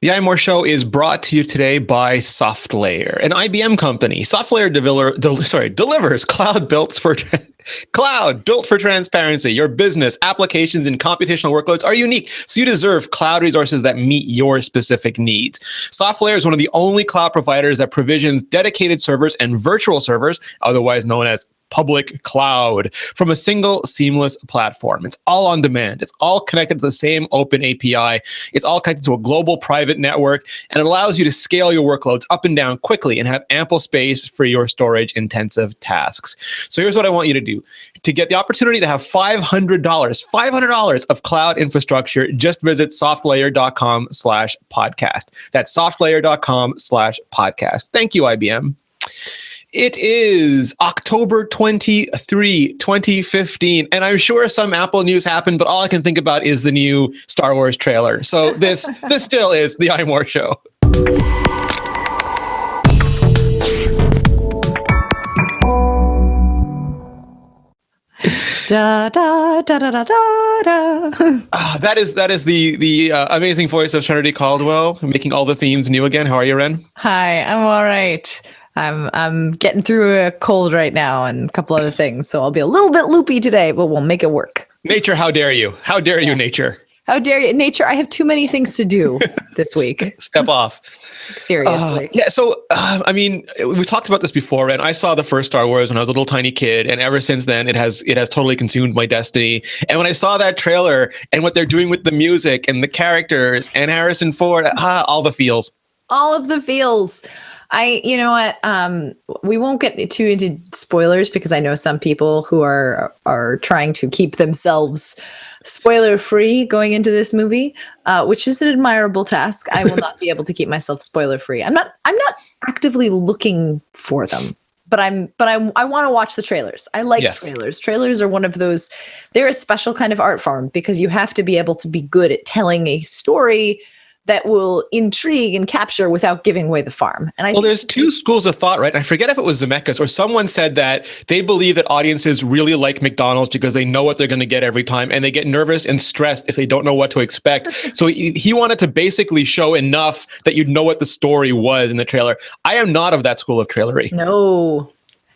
The iMore Show is brought to you today by SoftLayer, an IBM company. SoftLayer delivers cloud built for transparency. Your business, applications, and computational workloads are unique, so you deserve cloud resources that meet your specific needs. SoftLayer is one of the only cloud providers that provisions dedicated servers and virtual servers, otherwise known as public cloud, from a single seamless platform. It's all on demand. It's all connected to the same open API. It's all connected to a global private network, and it allows you to scale your workloads up and down quickly and have ample space for your storage-intensive tasks. So here's what I want you to do. To get the opportunity to have $500 of cloud infrastructure, just visit softlayer.com/podcast. That's softlayer.com/podcast. Thank you, IBM. It is October 23, 2015, and I'm sure some Apple news happened, but all I can think about is the new Star Wars trailer. So this still is the iMore Show. Da, da, da, da, da, da. That is the amazing voice of Serenity Caldwell, making all the themes new again. How are you, Ren? Hi, I'm all right. I'm getting through a cold right now and a couple other things, so I'll be a little bit loopy today, but we'll make it work. Nature, how dare you? How dare you, Nature? How dare you, Nature? I have too many things to do this week. Step off. Seriously. We've talked about this before, and I saw the first Star Wars when I was a little tiny kid, and ever since then, it has totally consumed my destiny. And when I saw that trailer and what they're doing with the music and the characters and Harrison Ford, all the feels. All of the feels. You know what? We won't get too into spoilers because I know some people who are trying to keep themselves spoiler free going into this movie, which is an admirable task. I will not be able to keep myself spoiler free. I'm not actively looking for them, but I want to watch the trailers. I like trailers. Trailers are one of those. They're a special kind of art form because you have to be able to be good at telling a story that will intrigue and capture without giving away the farm. And there's two schools of thought, right? I forget if it was Zemeckis or someone said that they believe that audiences really like McDonald's because they know what they're going to get every time, and they get nervous and stressed if they don't know what to expect. So he wanted to basically show enough that you'd know what the story was in the trailer. I am not of that school of trailery.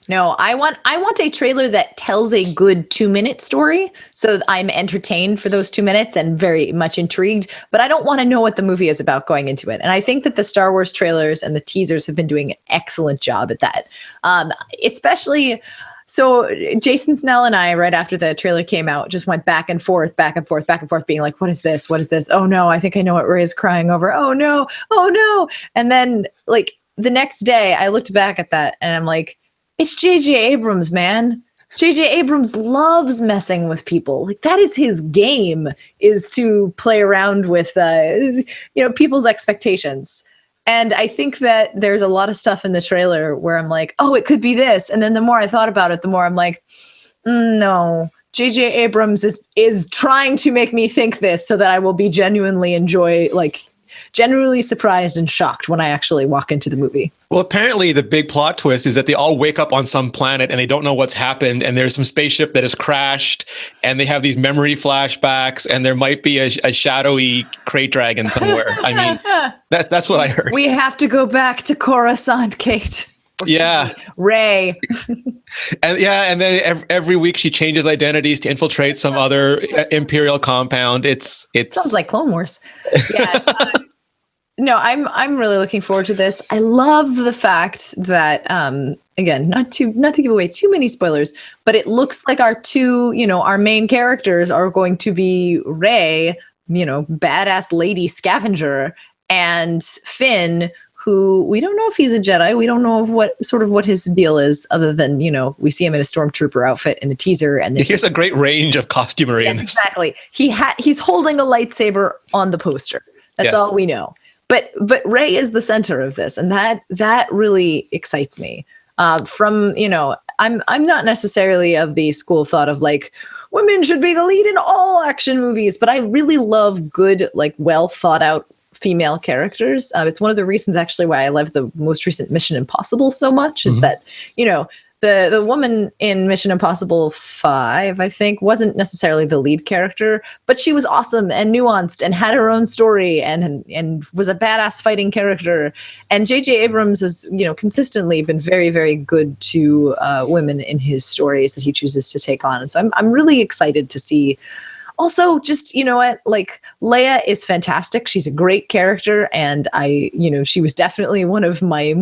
No, I want a trailer that tells a good 2-minute story, so I'm entertained for those 2 minutes and very much intrigued, but I don't want to know what the movie is about going into it. And I think that the Star Wars trailers and the teasers have been doing an excellent job at that. Especially, so Jason Snell and I, right after the trailer came out, just went back and forth, being like, what is this? What is this? Oh no, I think I know what Ray's crying over. Oh no. And then like the next day I looked back at that and I'm like, it's J.J. Abrams, man. J.J. Abrams loves messing with people. Like that is his game, is to play around with, people's expectations. And I think that there's a lot of stuff in the trailer where I'm like, oh, it could be this. And then the more I thought about it, the more I'm like, no. J.J. Abrams is trying to make me think this so that I will be genuinely surprised and shocked when I actually walk into the movie. Well, apparently the big plot twist is that they all wake up on some planet and they don't know what's happened, and there's some spaceship that has crashed, and they have these memory flashbacks, and there might be a shadowy crate dragon somewhere. I mean, that's what I heard. We have to go back to Coruscant, Kate. Yeah. Ray. and then every week she changes identities to infiltrate some other Imperial compound. It sounds like Clone Wars. Yeah. No, I'm really looking forward to this. I love the fact that, again, not to give away too many spoilers, but it looks like our main characters are going to be Rey, badass lady scavenger, and Finn, who we don't know if he's a Jedi. We don't know what his deal is, other than, we see him in a stormtrooper outfit in the teaser. And he has a great range of costumery. Yes, exactly. He's holding a lightsaber on the poster. That's all we know. But Rey is the center of this, and that really excites me. I'm not necessarily of the school of thought of like women should be the lead in all action movies, but I really love good, like well thought out female characters. It's one of the reasons actually why I love the most recent Mission Impossible so much is that The woman in Mission Impossible 5, I think, wasn't necessarily the lead character, but she was awesome and nuanced and had her own story and was a badass fighting character. And J.J. Abrams has, consistently been very, very good to women in his stories that he chooses to take on. And so I'm really excited to see. Also, just, like Leia is fantastic. She's a great character. And she was definitely one of my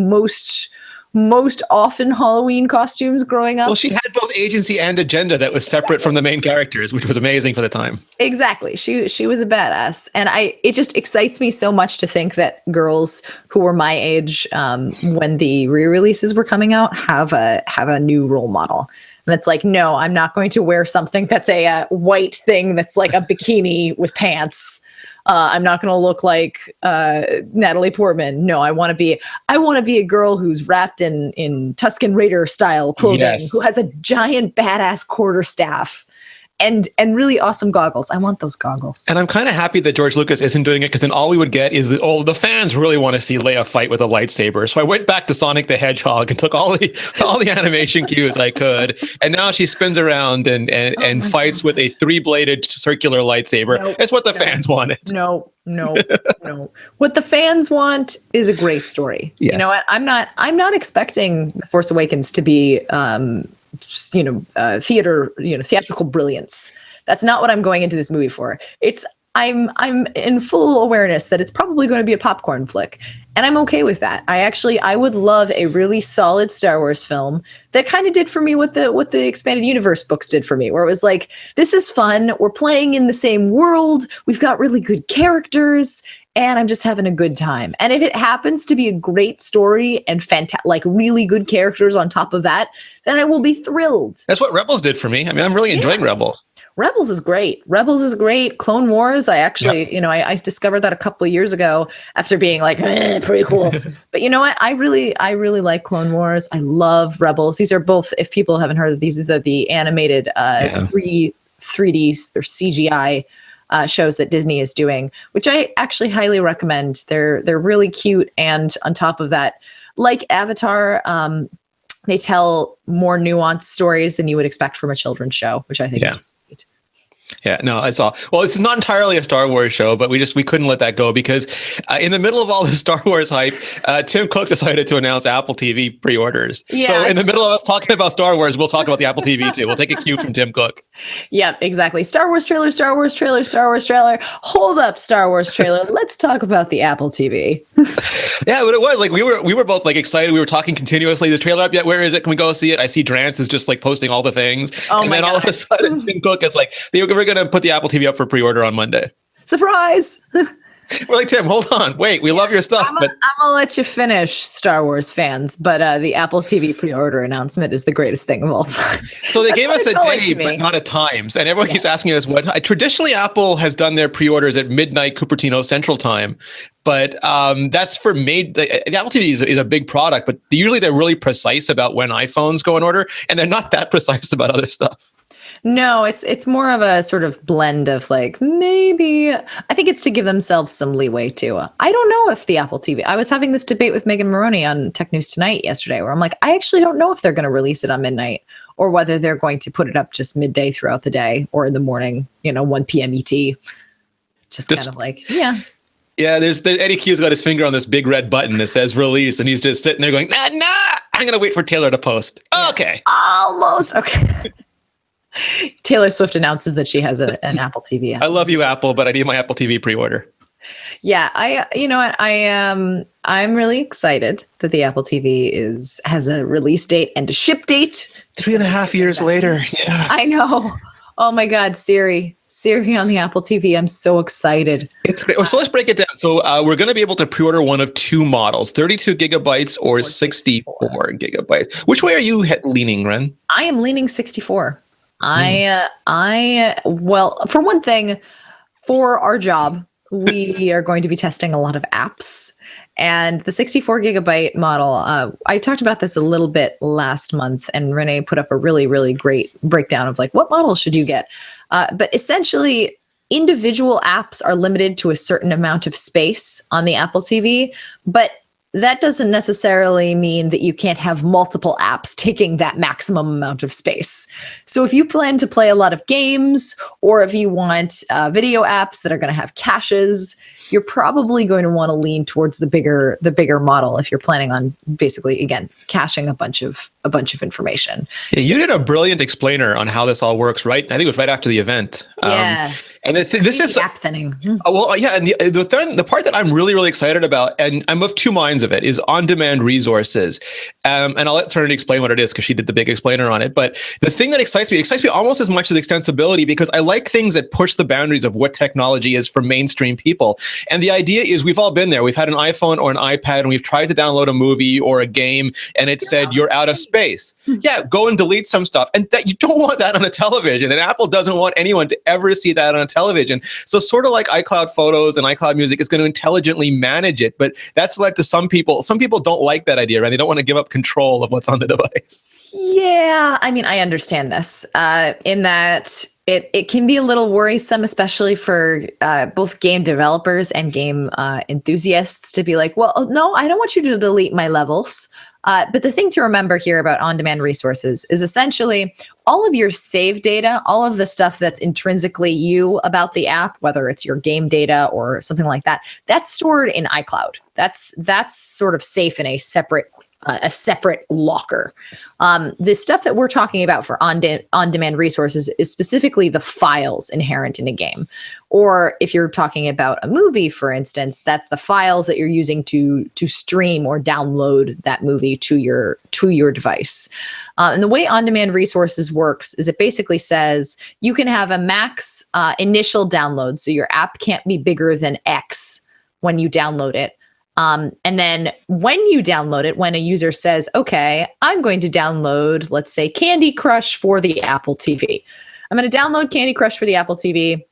most often Halloween costumes growing up. Well, she had both agency and agenda that was separate from the main characters, which was amazing for the time. Exactly. She was a badass. And it just excites me so much to think that girls who were my age when the re-releases were coming out have a new role model. And it's like, no, I'm not going to wear something that's a white thing that's like a bikini with pants. I'm not going to look like Natalie Portman. No, I want to be a girl who's wrapped in Tusken Raider style clothing, yes, who has a giant badass quarterstaff and really awesome goggles. I want those goggles. And I'm kind of happy that George Lucas isn't doing it, because then all we would get is the fans really want to see Leia fight with a lightsaber. So I went back to Sonic the Hedgehog and took all the animation cues I could, and now she spins around and fights with a 3-bladed circular lightsaber. Nope, that's what the fans wanted. No. What the fans want is a great story. Yes. You know what? I'm not expecting The Force Awakens to be theatrical brilliance. That's not what I'm going into this movie for. I'm in full awareness that it's probably going to be a popcorn flick, and I'm okay with that. I would love a really solid Star Wars film that kind of did for me what the expanded universe books did for me, where it was like, this is fun, we're playing in the same world, we've got really good characters, and I'm just having a good time. And if it happens to be a great story and like really good characters on top of that, then I will be thrilled. That's what Rebels did for me. I mean, I'm really enjoying Rebels. Rebels is great. Clone Wars, I actually, I discovered that a couple of years ago after being like, prequels. But you know what? I really like Clone Wars. I love Rebels. These are both, if people haven't heard of these are the animated 3D or CGI shows that Disney is doing, which I actually highly recommend. They're really cute, and on top of that, like Avatar, they tell more nuanced stories than you would expect from a children's show, which I think is great. Yeah, no, it's all. Well, it's not entirely a Star Wars show, but we couldn't let that go, because in the middle of all the Star Wars hype, Tim Cook decided to announce Apple TV pre-orders. Yeah. So in the middle of us talking about Star Wars, we'll talk about the Apple TV too. We'll take a cue from Tim Cook. Yeah, exactly. Star Wars trailer. Hold up, Star Wars trailer. Let's talk about the Apple TV. Yeah, but it was like we were both like excited. We were talking continuously. The trailer up yet? Where is it? Can we go see it? I see Drance is just like posting all the things, and then all of a sudden Tim Cook is like, we're going to put the Apple TV up for pre-order on Monday. Surprise! We're like, Tim, hold on. Wait, we love your stuff. I'm going to let you finish, Star Wars fans, but the Apple TV pre-order announcement is the greatest thing of all time. So they gave us a day, but not a times. And everyone keeps asking us what. Traditionally, Apple has done their pre-orders at midnight Cupertino Central Time. But that's for the Apple TV is a big product, but usually they're really precise about when iPhones go in order, and they're not that precise about other stuff. No, it's more of a sort of blend of like, maybe, I think it's to give themselves some leeway too. I don't know if the Apple TV, I was having this debate with Megan Maroney on Tech News Tonight yesterday, where I'm like, I actually don't know if they're going to release it on midnight, or whether they're going to put it up just midday throughout the day, or in the morning, 1 p.m. ET. Just kind of like, yeah. Yeah, there's Eddie Q's got his finger on this big red button that says release, and he's just sitting there going, nah, I'm going to wait for Taylor to post. Yeah. Okay. Almost. Okay. Taylor Swift announces that she has an Apple TV app. I love you, Apple, but I need my Apple TV pre-order. Yeah, I'm really excited that the Apple TV has a release date and a ship date. 3.5 years later. Yeah. I know. Oh my God, Siri on the Apple TV. I'm so excited. It's great. So let's break it down. So we're going to be able to pre-order one of two models, 32 gigabytes or 64 gigabytes. Which way are you leaning, Ren? I am leaning 64. Well, for one thing, for our job, we are going to be testing a lot of apps, and the 64 gigabyte model, I talked about this a little bit last month, and Rene put up a really, really great breakdown of like, what model should you get? But essentially, individual apps are limited to a certain amount of space on the Apple TV, but that doesn't necessarily mean that you can't have multiple apps taking that maximum amount of space. So if you plan to play a lot of games, or if you want video apps that are going to have caches, you're probably going to want to lean towards the bigger model if you're planning on basically, again, caching a bunch of information. Yeah, you did a brilliant explainer on how this all works, right? I think it was right after the event. Yeah. And this is app thinning. well, yeah, and the part that I'm really, really excited about, and I'm of two minds of it, is on-demand resources. And I'll let Serenity explain what it is because she did the big explainer on it. But the thing that excites me almost as much as extensibility, because I like things that push the boundaries of what technology is for mainstream people. And the idea is we've all been there. We've had an iPhone or an iPad, and we've tried to download a movie or a game, and it said you're out of space. Yeah, go and delete some stuff. And that you don't want that on a television. And Apple doesn't want anyone to ever see that on a television. So sort of like iCloud Photos and iCloud Music is going to intelligently manage it. But that's led to some people don't like that idea, right? They don't want to give up control of what's on the device. Yeah, I mean, I understand this in that it can be a little worrisome, especially for both game developers and game enthusiasts to be like, well, no, I don't want you to delete my levels. But the thing to remember here about on-demand resources is essentially all of your save data, all of the stuff that's intrinsically you about the app, whether it's your game data or something like that, that's stored in iCloud. That's sort of safe in a separate locker. The stuff that we're talking about for on-demand resources is specifically the files inherent in a game. Or if you're talking about a movie, for instance, that's the files that you're using to stream or download that movie to your device. And the way on-demand resources works is it basically says you can have a max initial download. So your app can't be bigger than X when you download it. And then when you download it, when a user says, okay, I'm going to download, let's say, Candy Crush for the Apple TV. I'm going to download Candy Crush for the Apple TV,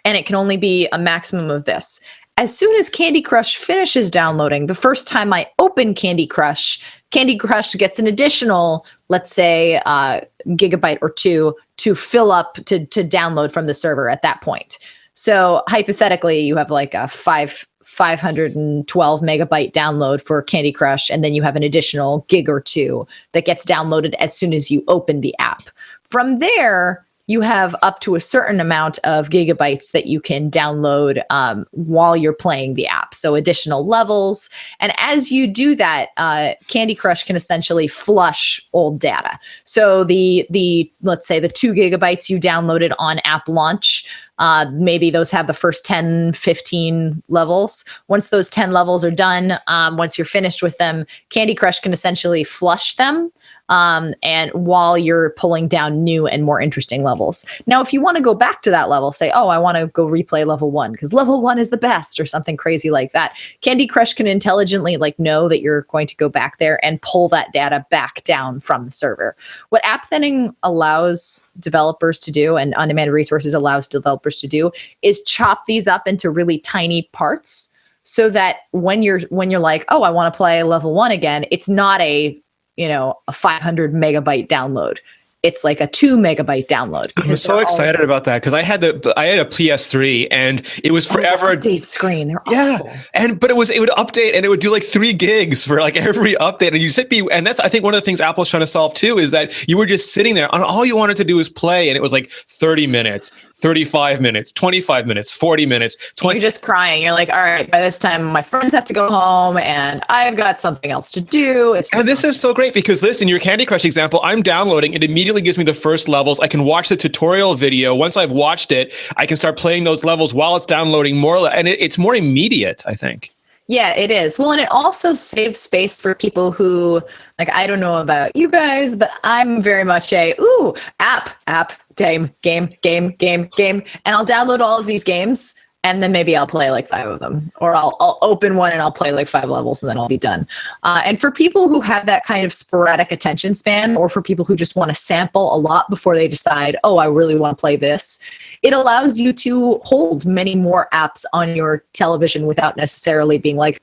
and it can only be a maximum of this. As soon as Candy Crush finishes downloading, the first time I open Candy Crush gets an additional, let's say, gigabyte or two to fill up to download from the server at that point. So hypothetically, you have like a 512 megabyte download for Candy Crush, and then you have an additional gig or two that gets downloaded as soon as you open the app. From there, you have up to a certain amount of gigabytes that you can download while you're playing the app. So additional levels. And as you do that, Candy Crush can essentially flush old data. So the let's say the 2 gigabytes you downloaded on app launch, maybe those have the first 10, 15 levels. Once those 10 levels are done, once you're finished with them, Candy Crush can essentially flush them. And while you're pulling down new and more interesting levels. Now, if you want to go back to that level, say, oh, I want to go replay level 1 because level 1 is the best or something crazy like that. Candy Crush can intelligently know that you're going to go back there and pull that data back down from the server. What app thinning allows developers to do, and on-demand resources allows developers to do, is chop these up into really tiny parts so that when you're like, oh, I want to play level 1 again, it's not a 500 megabyte download. It's like a 2 megabyte download. I'm so excited about that because I had a PS3 and it was forever update screen. They're awful. But it would update and it would do like 3 gigs for like every update. And that's I think one of the things Apple's trying to solve too is that you were just sitting there and all you wanted to do was play, and it was like 30 minutes, 35 minutes, 25 minutes, 40 minutes, 20. You're just crying. You're like, all right, by this time my friends have to go home and I've got something else to do. And this is so great because listen, your Candy Crush example, I'm downloading, it immediately gives me the first levels. I can watch the tutorial video. Once I've watched it, I can start playing those levels while it's downloading more. And it's more immediate, I think. Yeah, it is. Well, and it also saves space for people who, I don't know about you guys, but I'm very much app, game. And I'll download all of these games, and then maybe I'll play like 5 of them. Or I'll open one and I'll play like 5 levels, and then I'll be done. And for people who have that kind of sporadic attention span, or for people who just want to sample a lot before they decide, oh, I really want to play this, it allows you to hold many more apps on your television without necessarily being like,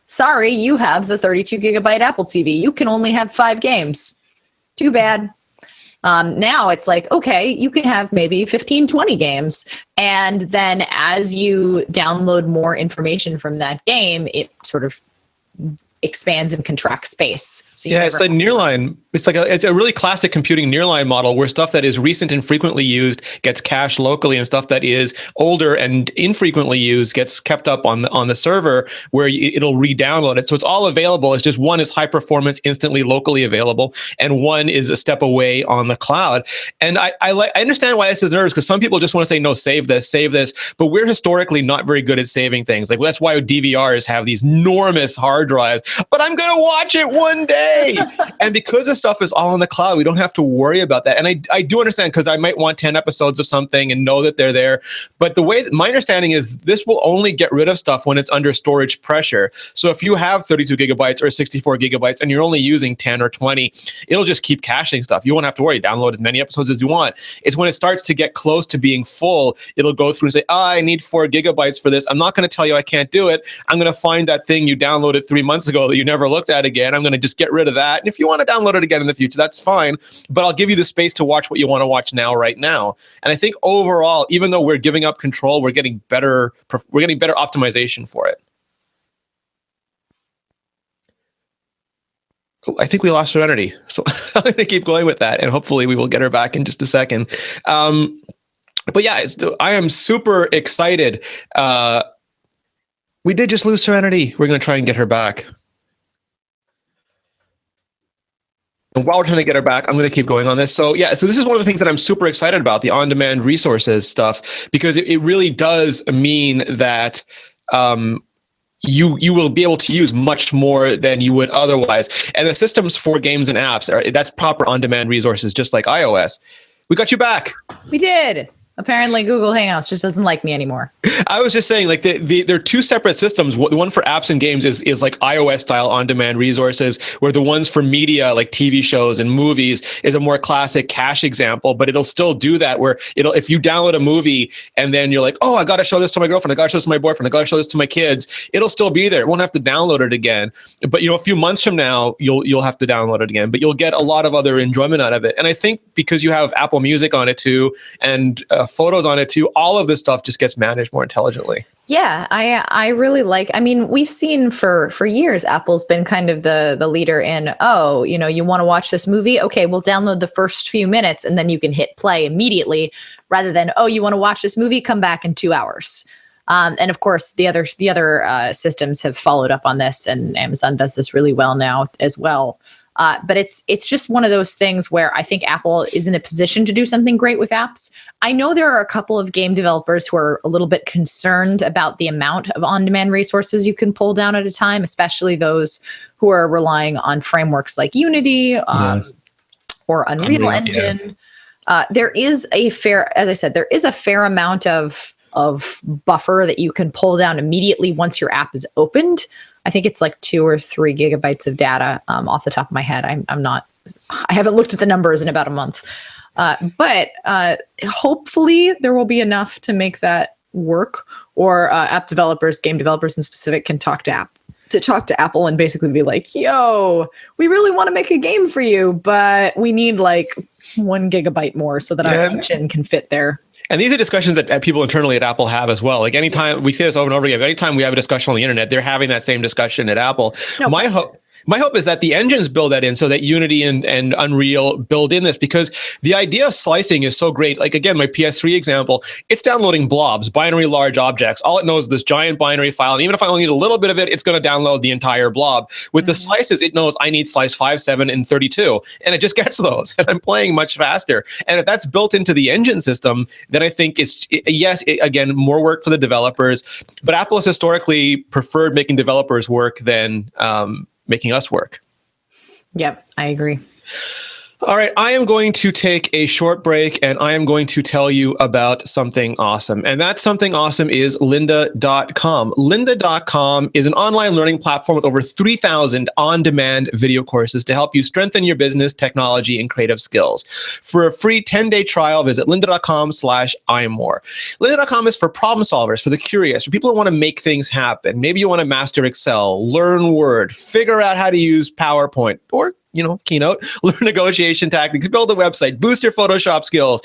sorry, you have the 32 gigabyte Apple TV. You can only have 5 games. Too bad. Now it's like, okay, you can have maybe 15, 20 games. And then as you download more information from that game, it sort of expands and contracts space. So yeah, it's like nearline. It's a really classic computing nearline model where stuff that is recent and frequently used gets cached locally, and stuff that is older and infrequently used gets kept up on the server where it'll re-download it. So it's all available. It's just one is high performance, instantly locally available, and one is a step away on the cloud. And I understand why this is nervous, because some people just want to say, no, save this. But we're historically not very good at saving things. Like, that's why DVRs have these enormous hard drives. But I'm going to watch it one day. And because this stuff is all on the cloud, we don't have to worry about that. And I do understand, because I might want 10 episodes of something and know that they're there. But my understanding is this will only get rid of stuff when it's under storage pressure. So if you have 32 gigabytes or 64 gigabytes and you're only using 10 or 20, it'll just keep caching stuff. You won't have to worry. Download as many episodes as you want. It's when it starts to get close to being full, it'll go through and say, I need 4 gigabytes for this. I'm not going to tell you I can't do it. I'm going to find that thing you downloaded 3 months ago that you never looked at again. I'm going to just get rid of that. And if you want to download it again in the future, that's fine. But I'll give you the space to watch what you want to watch right now. And I think overall, even though we're giving up control, we're getting better optimization for it. Oh, I think we lost Serenity. So I'm going to keep going with that, and hopefully we will get her back in just a second. But yeah, I am super excited. We did just lose Serenity. We're going to try and get her back. And while we're trying to get her back, I'm going to keep going on this. So this is one of the things that I'm super excited about, the on-demand resources stuff, because it really does mean that you will be able to use much more than you would otherwise. And the systems for games and apps, that's proper on-demand resources, just like iOS. We got you back. We did. Apparently, Google Hangouts just doesn't like me anymore. I was just saying, like, they're two separate systems. The one for apps and games is like iOS style on-demand resources, where the ones for media, like TV shows and movies, is a more classic cache example. But it'll still do that, where if you download a movie and then you're like, oh, I got to show this to my girlfriend, I got to show this to my boyfriend, I got to show this to my kids, it'll still be there. It won't have to download it again. But a few months from now, you'll have to download it again. But you'll get a lot of other enjoyment out of it. And I think because you have Apple Music on it too, and photos on it too, all of this stuff just gets managed more intelligently. Yeah, I really like, we've seen for years, Apple's been kind of the leader in, you want to watch this movie? Okay, we'll download the first few minutes and then you can hit play immediately, rather than, you want to watch this movie? Come back in 2 hours. And of course, the other systems have followed up on this, and Amazon does this really well now as well. But it's just one of those things where I think Apple is in a position to do something great with apps. I know there are a couple of game developers who are a little bit concerned about the amount of on-demand resources you can pull down at a time, especially those who are relying on frameworks like Unity or Unreal Engine. Yeah. There is a fair amount of buffer that you can pull down immediately once your app is opened. I think it's like 2 or 3 gigabytes of data off the top of my head. I haven't looked at the numbers in about a month. But hopefully there will be enough to make that work, or app developers, game developers in specific, can talk to Apple and basically be like, yo, we really want to make a game for you, but we need like 1 gigabyte more so that our engine can fit there. And these are discussions that people internally at Apple have as well. Like, anytime we say this over and over again, anytime we have a discussion on the internet, they're having that same discussion at Apple. No, my hope is that the engines build that in, so that Unity and Unreal build in this, because the idea of slicing is so great. Like, again, my PS3 example, it's downloading blobs, binary large objects. All it knows is this giant binary file. And even if I only need a little bit of it, it's going to download the entire blob. With the slices, it knows I need slice 5, 7, and 32. And it just gets those. And I'm playing much faster. And if that's built into the engine system, then I think again, more work for the developers. But Apple has historically preferred making developers work than making us work. Yep, I agree. All right, I am going to take a short break, and I am going to tell you about something awesome. And that something awesome is lynda.com. Lynda.com is an online learning platform with over 3,000 on-demand video courses to help you strengthen your business, technology, and creative skills. For a free 10-day trial, visit lynda.com/iMore. Lynda.com is for problem solvers, for the curious, for people who want to make things happen. Maybe you want to master Excel, learn Word, figure out how to use PowerPoint, or Keynote, learn negotiation tactics, build a website, boost your Photoshop skills.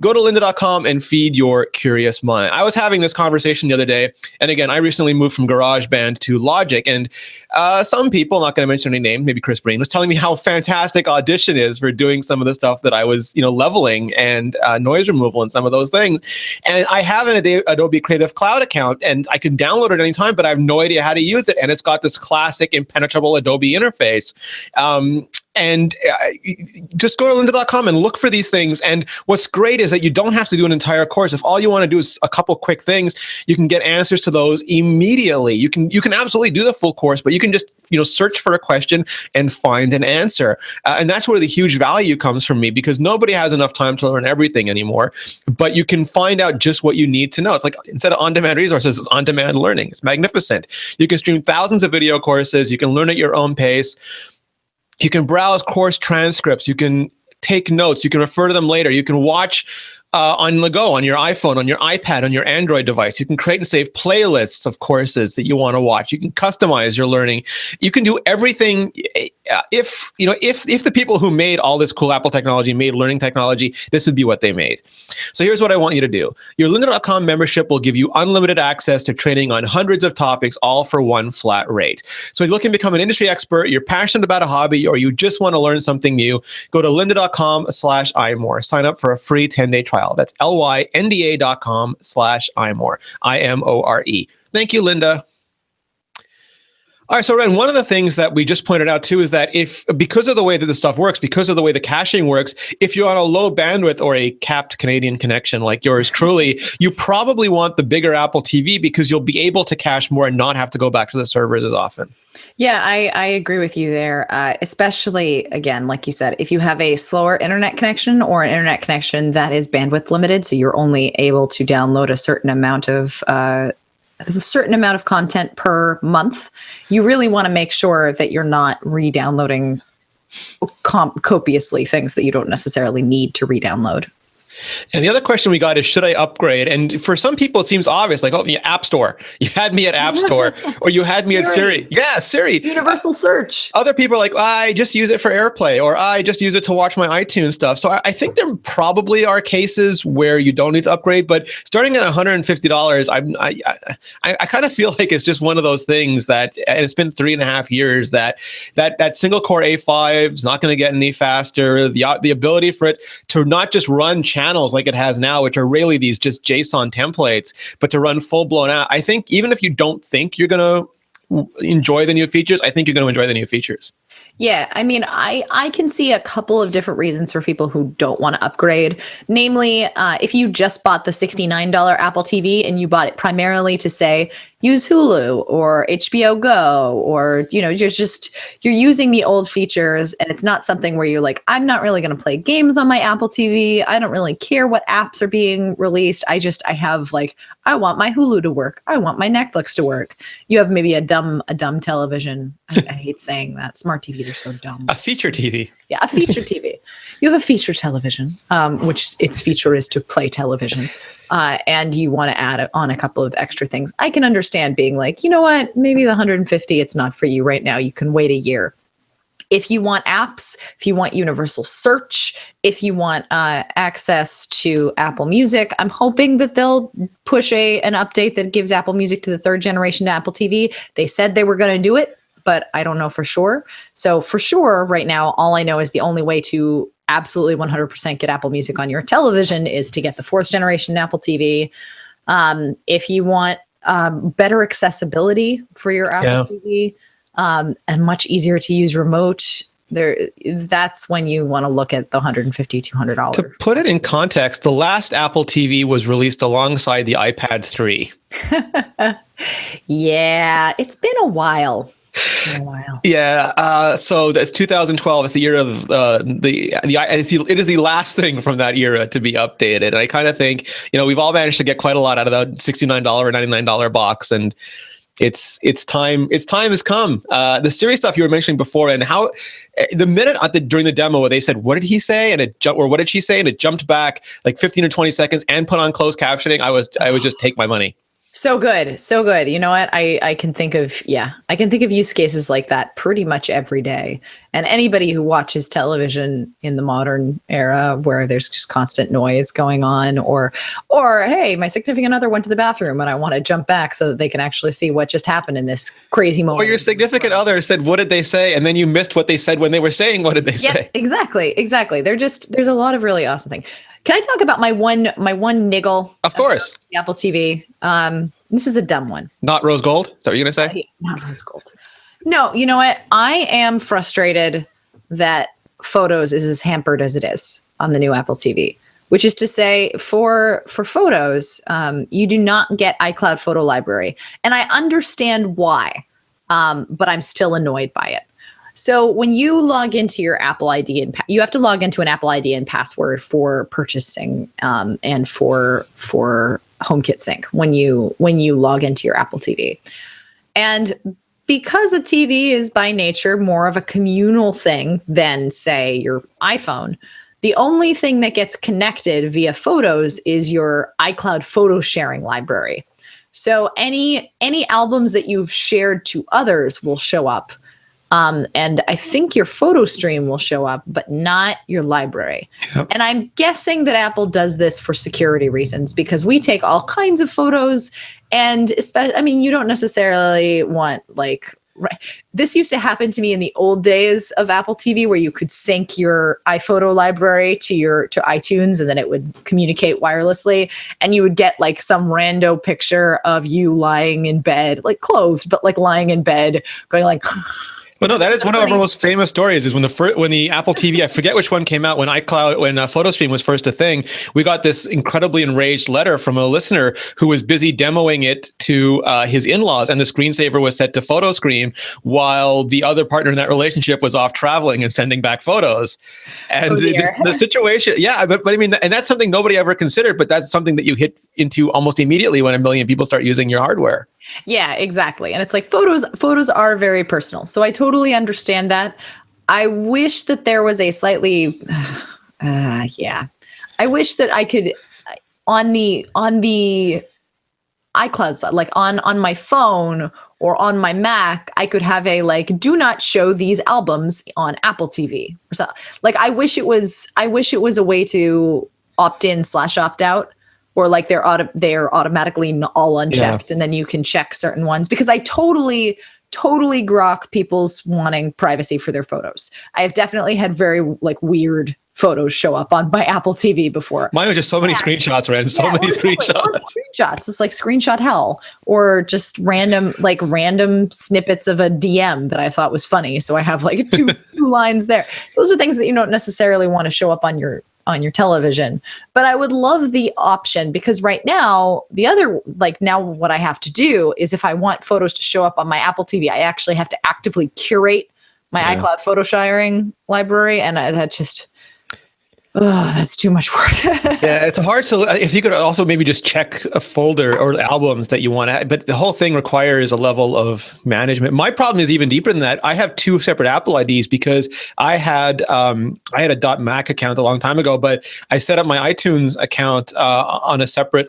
Go to lynda.com and feed your curious mind. I was having this conversation the other day, and again, I recently moved from GarageBand to Logic, and some people, not going to mention any names, maybe Chris Breen, was telling me how fantastic Audition is for doing some of the stuff that I was, leveling and noise removal and some of those things. And I have an Adobe Creative Cloud account, and I can download it anytime, but I have no idea how to use it. And it's got this classic impenetrable Adobe interface. And just go to lynda.com and look for these things. And what's great is that you don't have to do an entire course. If all you want to do is a couple quick things, you can get answers to those immediately. You can absolutely do the full course, but you can just search for a question and find an answer. And that's where the huge value comes from me, because nobody has enough time to learn everything anymore. But you can find out just what you need to know. It's like, instead of on-demand resources, it's on-demand learning. It's magnificent. You can stream thousands of video courses. You can learn at your own pace. You can browse course transcripts. You can take notes. You can refer to them later. You can watch on the go, on your iPhone, on your iPad, on your Android device. You can create and save playlists of courses that you want to watch. You can customize your learning. You can do everything. If the people who made all this cool Apple technology made learning technology, this would be what they made. So here's what I want you to do. Your lynda.com membership will give you unlimited access to training on hundreds of topics, all for one flat rate. So if you're looking to become an industry expert, you're passionate about a hobby, or you just want to learn something new, go to lynda.com/iMore. Sign up for a free 10-day trial. That's lynda.com/iMore. IMORE. Thank you, Linda. All right, so Ren, one of the things that we just pointed out too is that because of the way that this stuff works, because of the way the caching works, if you're on a low bandwidth or a capped Canadian connection like yours truly, you probably want the bigger Apple TV, because you'll be able to cache more and not have to go back to the servers as often. Yeah, I agree with you there. Especially, again, like you said, if you have a slower internet connection or an internet connection that is bandwidth limited, so you're only able to download a certain amount of content per month, you really want to make sure that you're not re-downloading copiously things that you don't necessarily need to re-download. And the other question we got is, should I upgrade? And for some people, it seems obvious, like, App Store. You had me at App Store, or you had me at Siri. Yeah, Siri. Universal search. Other people are like, I just use it for AirPlay, or I just use it to watch my iTunes stuff. So I think there probably are cases where you don't need to upgrade, but starting at $150, I kind of feel like it's just one of those things that, and it's been 3.5 years, that single core A5 is not going to get any faster. The ability for it to not just run channels like it has now, which are really these just JSON templates, but to run full-blown out. I think even if you don't think you're going to enjoy the new features, I think you're going to enjoy the new features. Yeah, I mean, I can see a couple of different reasons for people who don't want to upgrade. Namely, if you just bought the $69 Apple TV and you bought it primarily to, say, use Hulu or HBO Go, or, you're using the old features, and it's not something where you're like, I'm not really going to play games on my Apple TV. I don't really care what apps are being released. I want my Hulu to work. I want my Netflix to work. You have maybe a dumb television. I hate saying that. Smart TVs are so dumb. A feature TV. Yeah, a feature TV. You have a feature television, which its feature is to play television. And you want to add on a couple of extra things. I can understand being like, you know what, maybe the $150, it's not for you right now. You can wait a year. If you want apps, if you want universal search, if you want access to Apple Music, I'm hoping that they'll push an update that gives Apple Music to the 3rd generation to Apple TV. They said they were going to do it, but I don't know for sure. So for sure, right now, all I know is the only way to absolutely 100% get Apple Music on your television is to get the 4th generation Apple TV. If you want better accessibility for your Apple TV, and much easier to use remote, that's when you want to look at the $150, $200. To put it in context, the last Apple TV was released alongside the iPad 3. Yeah, it's been a while. Yeah, so that's 2012. It's the year of it is the last thing from that era to be updated. And I kind of think, we've all managed to get quite a lot out of the $69 or $99 box, and it's time has come. The Siri stuff you were mentioning before, and how the minute during the demo they said, "What did he say?" and what did she say, and it jumped back like 15 or 20 seconds and put on closed captioning, I would just take my money. So good. So good. You know what? I can think of, I can think of use cases like that pretty much every day. And anybody who watches television in the modern era where there's just constant noise going on, or hey, my significant other went to the bathroom and I want to jump back so that they can actually see what just happened in this crazy moment. Or your significant other said, what did they say? And then you missed what they said when they were saying, what did they say? Exactly. There's a lot of really awesome things. Can I talk about my one niggle? Of course. The Apple TV. This is a dumb one. Not rose gold? Is that what you're going to say? Not rose gold. No, you know what? I am frustrated that Photos is as hampered as it is on the new Apple TV, which is to say for Photos, you do not get iCloud Photo Library. And I understand why, but I'm still annoyed by it. So when you log into your Apple ID and you have to log into an Apple ID and password for purchasing and for HomeKit sync when you log into your Apple TV. And because a TV is by nature more of a communal thing than, say, your iPhone, the only thing that gets connected via Photos is your iCloud photo sharing library. So any albums that you've shared to others will show up. And I think your photo stream will show up, but not your library. Yep. And I'm guessing that Apple does this for security reasons because we take all kinds of photos, and especially, I mean, you don't necessarily want this used to happen to me in the old days of Apple TV where you could sync your iPhoto library to iTunes and then it would communicate wirelessly, and you would get like some rando picture of you lying in bed, like clothed, but like lying in bed going like Well, no, that is one of our most famous stories. Is when the Apple TV, I forget which one came out, when PhotoStream was first a thing. We got this incredibly enraged letter from a listener who was busy demoing it to his in-laws, and the screensaver was set to photo screen while the other partner in that relationship was off traveling and sending back photos. And the situation, but I mean, and that's something nobody ever considered, but that's something that you hit into almost immediately when a million people start using your hardware. Yeah, exactly. And it's like photos are very personal. So I totally understand that. I wish that there was a slightly, I wish that I could, on the iCloud side, like on my phone or on my Mac, I could have a do not show these albums on Apple TV. So I wish it was a way to opt in / opt out. Or they're automatically all unchecked, and then you can check certain ones. Because I totally grok people's wanting privacy for their photos. I have definitely had very weird photos show up on my Apple TV before. Mine was just so many screenshots, Ren. So many screenshots. It's like screenshot hell, or just random snippets of a DM that I thought was funny. So I have two lines there. Those are things that you don't necessarily want to show up on your television. But I would love the option, because right now, now what I have to do is if I want photos to show up on my Apple TV, I actually have to actively curate my iCloud photo sharing library. And that's too much work. Yeah, it's hard. So if you could also maybe just check a folder or albums that you want to, but the whole thing requires a level of management. My problem is even deeper than that. I have two separate Apple IDs because I had a .Mac account a long time ago, but I set up my iTunes account on a separate,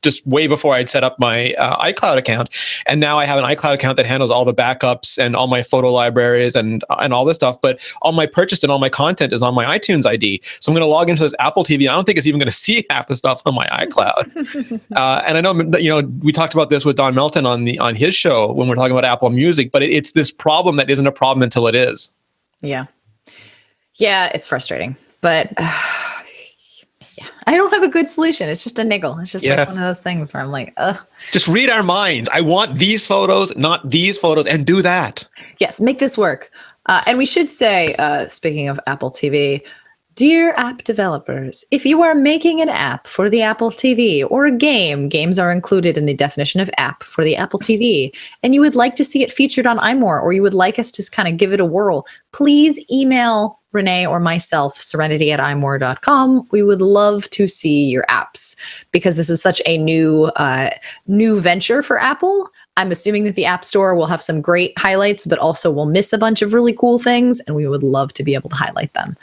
just way before I'd set up my iCloud account. And now I have an iCloud account that handles all the backups and all my photo libraries and all this stuff. But all my purchase and all my content is on my iTunes ID. So I'm going to log into this Apple TV. And I don't think it's even going to see half the stuff on my iCloud. And I know, we talked about this with Don Melton on his show when we're talking about Apple Music, but it's this problem that isn't a problem until it is. Yeah. Yeah, it's frustrating. But I don't have a good solution. It's just a niggle. It's just one of those things where I'm like, ugh. Just read our minds. I want these photos, not these photos, and do that. Yes, make this work. And we should say, speaking of Apple TV, dear app developers, if you are making an app for the Apple TV or a game, games are included in the definition of app for the Apple TV, and you would like to see it featured on iMore, or you would like us to kind of give it a whirl, please email Rene or myself, serenity@imore.com. We would love to see your apps, because this is such a new venture for Apple. I'm assuming that the App Store will have some great highlights, but also will miss a bunch of really cool things, and we would love to be able to highlight them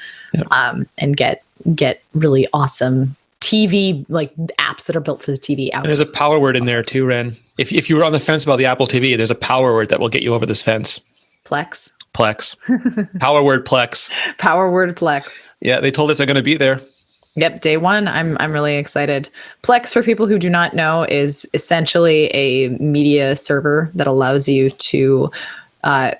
and get really awesome TV, like apps that are built for the TV out. And there's a power word in there too, Ren. If you were on the fence about the Apple TV, there's a power word that will get you over this fence. Plex. Power word Plex. Power word Plex. Yeah, they told us they're going to be there. Yep, day one. I'm really excited. Plex, for people who do not know, is essentially a media server that allows you to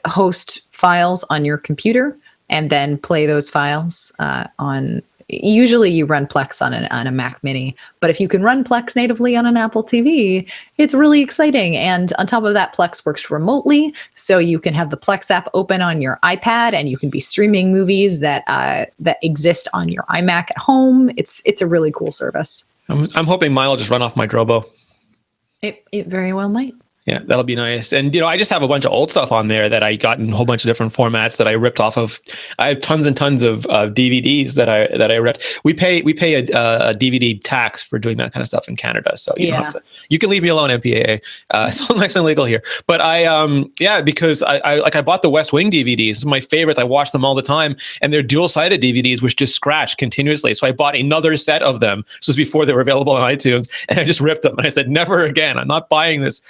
host files on your computer and then play those files on. Usually, you run Plex on a Mac Mini, but if you can run Plex natively on an Apple TV, it's really exciting. And on top of that, Plex works remotely, so you can have the Plex app open on your iPad, and you can be streaming movies that exist on your iMac at home. It's a really cool service. I'm hoping mine will just run off my Drobo. It very well might. Yeah, that'll be nice. And, I just have a bunch of old stuff on there that I got in a whole bunch of different formats that I ripped off of. I have tons and tons of DVDs that I ripped. We pay a DVD tax for doing that kind of stuff in Canada. So you don't have to, you can leave me alone, MPAA. It's all nice and legal here. But because I bought the West Wing DVDs, my favorites. I watch them all the time, and they're dual-sided DVDs, which just scratch continuously. So I bought another set of them. This was before they were available on iTunes, and I just ripped them. And I said, never again. I'm not buying this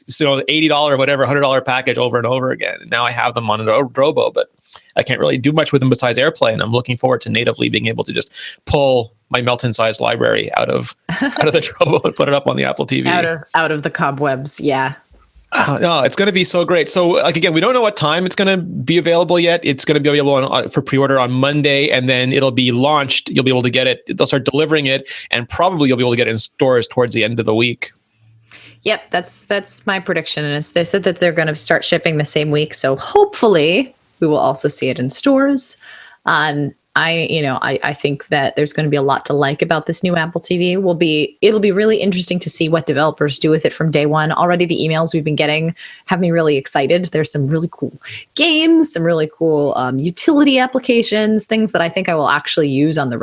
$80 or whatever, $100 package over and over again. And now I have them on a Drobo, but I can't really do much with them besides AirPlay. And I'm looking forward to natively being able to just pull my Melton-sized library out of the Drobo and put it up on the Apple TV. Out of the cobwebs, yeah. No, it's going to be so great. So, again, we don't know what time it's going to be available yet. It's going to be available for pre-order on Monday, and then it'll be launched. You'll be able to get it. They'll start delivering it, and probably you'll be able to get it in stores towards the end of the week. Yep, that's my prediction. And they said that they're going to start shipping the same week, so hopefully we will also see it in stores. I think that there's going to be a lot to like about this new Apple TV. It'll be really interesting to see what developers do with it from day one. Already the emails we've been getting have me really excited. There's some really cool games, some really cool utility applications, things that I think I will actually use on the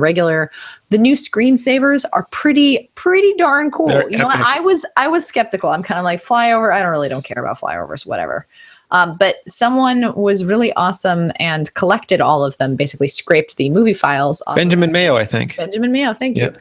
regular. The new screensavers are pretty darn cool. I was skeptical. I'm kind of like flyover. I don't care about flyovers, whatever. But someone was really awesome and collected all of them, basically scraped the movie files off. Benjamin Mayo, I think. Benjamin Mayo, thank you.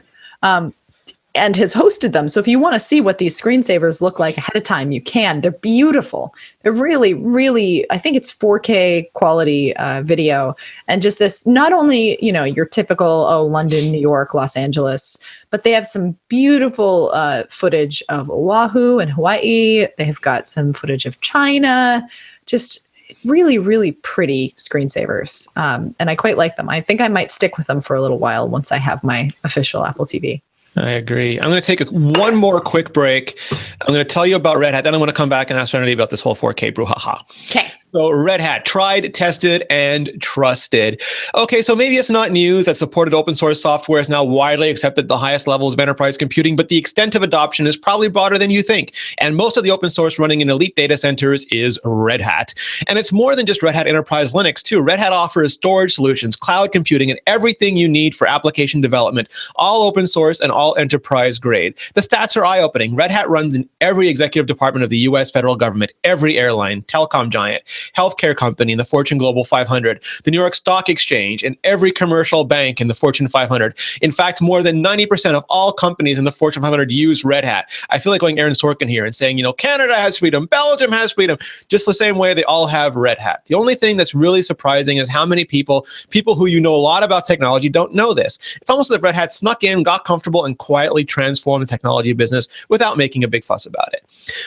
And has hosted them. So if you want to see what these screensavers look like ahead of time, you can. They're beautiful. They're really, really, I think it's 4K quality video. And just this, not only, your typical, London, New York, Los Angeles, but they have some beautiful footage of Oahu and Hawaii. They have got some footage of China, just really, really pretty screensavers. And I quite like them. I think I might stick with them for a little while once I have my official Apple TV. I agree. I'm going to take one more quick break. I'm going to tell you about Red Hat. Then I'm going to come back and ask Serenity about this whole 4K brouhaha. Okay. So Red Hat, tried, tested, and trusted. Okay, so maybe it's not news that supported open source software is now widely accepted at the highest levels of enterprise computing, but the extent of adoption is probably broader than you think. And most of the open source running in elite data centers is Red Hat. And it's more than just Red Hat Enterprise Linux, too. Red Hat offers storage solutions, cloud computing, and everything you need for application development, all open source and all enterprise grade. The stats are eye-opening. Red Hat runs in every executive department of the U.S. federal government, every airline, telecom giant, healthcare company in the Fortune Global 500, the New York Stock Exchange, and every commercial bank in the Fortune 500. In fact, more than 90% of all companies in the Fortune 500 use Red Hat. I feel like going Aaron Sorkin here and saying, Canada has freedom, Belgium has freedom, just the same way they all have Red Hat. The only thing that's really surprising is how many people who a lot about technology don't know this. It's almost as if Red Hat snuck in, got comfortable, and quietly transformed the technology business without making a big fuss about it.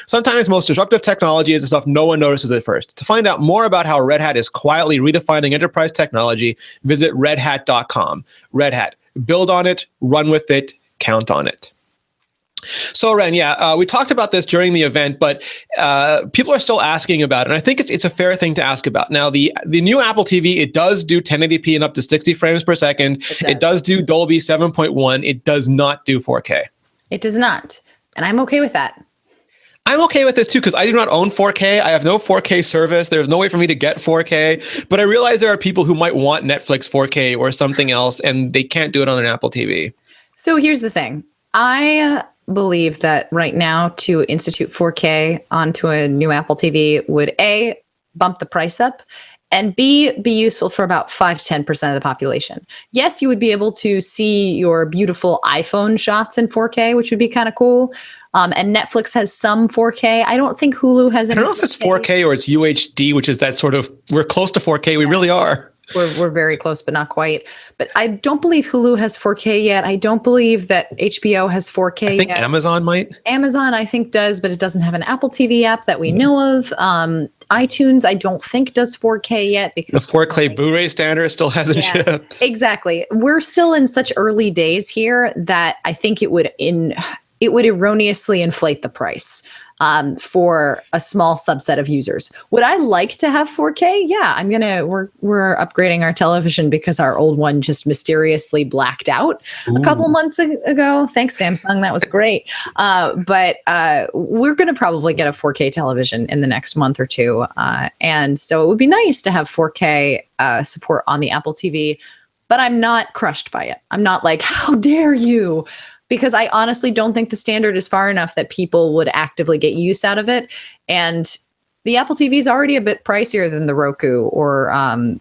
Sometimes most disruptive technology is the stuff no one notices at first. To find out more about how Red Hat is quietly redefining enterprise technology, visit redhat.com. Red Hat. Build on it, run with it, count on it. So, Ren, we talked about this during the event, but people are still asking about it, and I think it's a fair thing to ask about. Now, the new Apple TV, it does do 1080p and up to 60 frames per second. It does do Dolby 7.1. It does not do 4K. It does not, and I'm okay with that. I'm okay with this too, because I do not own 4K. I have no 4K service. There's no way for me to get 4K, but I realize there are people who might want Netflix 4K or something else, and they can't do it on an Apple TV. So here's the thing. I believe that right now to institute 4K onto a new Apple TV would A, bump the price up, And B, be useful for about 5 to 10% of the population. Yes, you would be able to see your beautiful iPhone shots in 4K, which would be kind of cool. And Netflix has some 4K. I don't think Hulu has any. I don't know if it's 4K or it's UHD, which is that sort of, we're close to 4K. We really are. We're very close, but not quite. But I don't believe Hulu has 4K yet. I don't believe that HBO has 4K I think yet. Amazon might. Amazon, I think, does, but it doesn't have an Apple TV app that we know of. iTunes, I don't think, does 4K yet. Because the 4K Blu-ray standard still hasn't shipped. Exactly. We're still in such early days here that I think it would erroneously inflate the price for a small subset of users. Would I like to have 4K? Yeah, we're upgrading our television because our old one just mysteriously blacked out a couple months ago. Thanks, Samsung. That was great. But we're going to probably get a 4K television in the next month or two. And so it would be nice to have 4K support on the Apple TV, but I'm not crushed by it. I'm not like, how dare you? Because I honestly don't think the standard is far enough that people would actively get use out of it. And the Apple TV is already a bit pricier than the Roku or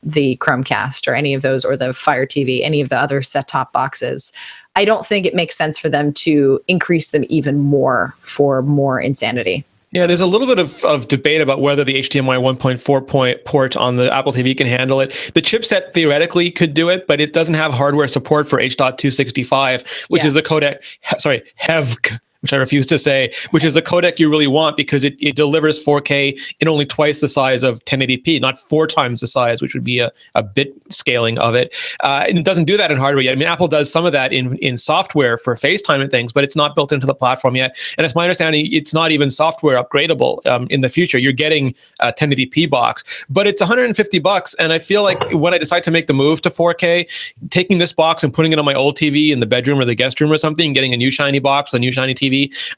the Chromecast or any of those, or the Fire TV, any of the other set-top boxes. I don't think it makes sense for them to increase them even more for more insanity. Yeah, there's a little bit of debate about whether the HDMI 1.4 port on the Apple TV can handle it. The chipset theoretically could do it, but it doesn't have hardware support for H.265, which is the codec, HEVC, which I refuse to say, which is the codec you really want because it delivers 4K in only twice the size of 1080p, not 4 times the size, which would be a bit scaling of it. And it doesn't do that in hardware yet. I mean, Apple does some of that in software for FaceTime and things, but it's not built into the platform yet. And it's my understanding it's not even software upgradable in the future. You're getting a 1080p box, but it's $150. And I feel like when I decide to make the move to 4K, taking this box and putting it on my old TV in the bedroom or the guest room or something, getting a new shiny box, a new shiny TV,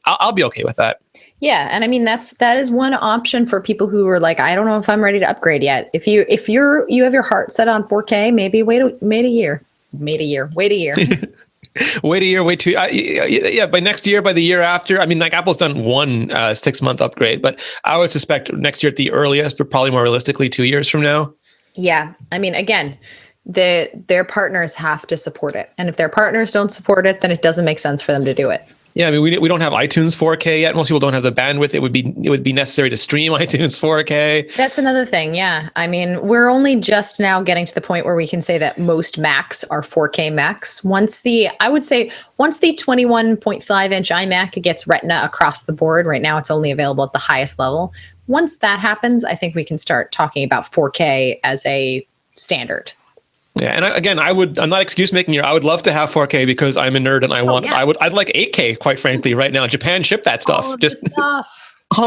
I'll be okay with that. Yeah, and I mean that is one option for people who are like, I don't know if I'm ready to upgrade yet. If you have your heart set on 4K, maybe wait a year. Wait a year. Wait a year, wait 2. Yeah, by next year, by the year after. I mean, like Apple's done one 6-month upgrade, but I would suspect next year at the earliest, but probably more realistically 2 years from now. Yeah, I mean, again, their partners have to support it, and if their partners don't support it, then it doesn't make sense for them to do it. Yeah, I mean, we don't have iTunes 4K yet. Most people don't have the bandwidth. It would be necessary to stream iTunes 4K. That's another thing. Yeah, I mean, we're only just now getting to the point where we can say that most Macs are 4K Macs. Once the 21.5-inch iMac gets Retina across the board, right now it's only available at the highest level. Once that happens, I think we can start talking about 4K as a standard. Yeah, and I'm not excuse making here. I would love to have 4K because I'm a nerd and I'd like 8K, quite frankly, right now. Japan shipped that stuff.